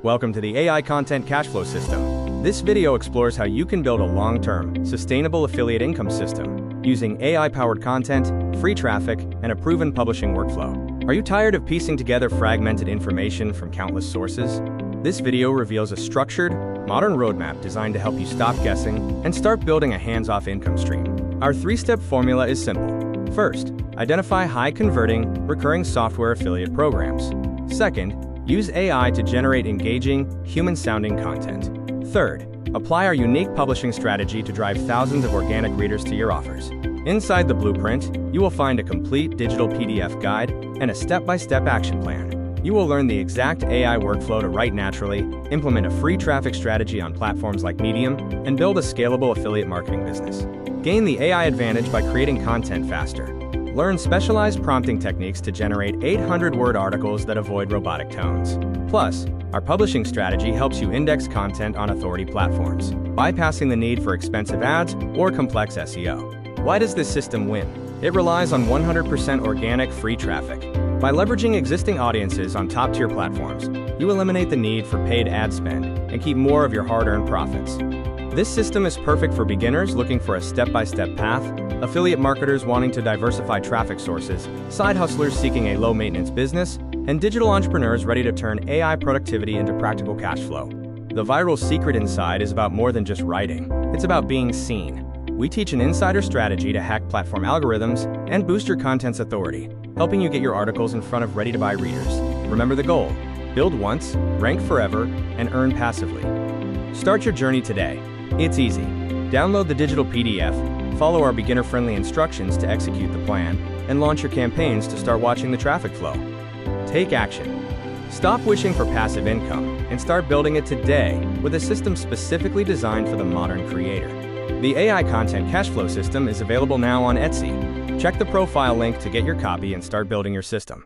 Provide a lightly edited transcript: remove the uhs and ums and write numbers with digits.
Welcome to the AI Content Cashflow System. This video explores how you can build a long-term, sustainable affiliate income system using AI-powered content, free traffic, and a proven publishing workflow. Are you tired of piecing together fragmented information from countless sources? This video reveals a structured, modern roadmap designed to help you stop guessing and start building a hands-off income stream. Our three-step formula is simple. First, identify high-converting, recurring software affiliate programs. Second, use AI to generate engaging, human-sounding content. Third, apply our unique publishing strategy to drive thousands of organic readers to your offers. Inside the blueprint, you will find a complete digital PDF guide and a step-by-step action plan. You will learn the exact AI workflow to write naturally, implement a free traffic strategy on platforms like Medium, and build a scalable affiliate marketing business. Gain the AI advantage by creating content faster. Learn specialized prompting techniques to generate 800-word articles that avoid robotic tones. Plus, our publishing strategy helps you index content on authority platforms, bypassing the need for expensive ads or complex SEO. Why does this system win? It relies on 100% organic free traffic. By leveraging existing audiences on top-tier platforms, you eliminate the need for paid ad spend and keep more of your hard-earned profits. This system is perfect for beginners looking for a step-by-step path, affiliate marketers wanting to diversify traffic sources, side hustlers seeking a low-maintenance business, and digital entrepreneurs ready to turn AI productivity into practical cash flow. The viral secret inside is about more than just writing. It's about being seen. We teach an insider strategy to hack platform algorithms and boost your content's authority, helping you get your articles in front of ready-to-buy readers. Remember the goal: build once, rank forever, and earn passively. Start your journey today. It's easy. Download the digital PDF, follow our beginner-friendly instructions to execute the plan, and launch your campaigns to start watching the traffic flow. Take action. Stop wishing for passive income and start building it today with a system specifically designed for the modern creator. The AI Content Cashflow System is available now on Etsy. Check the profile link to get your copy and start building your system.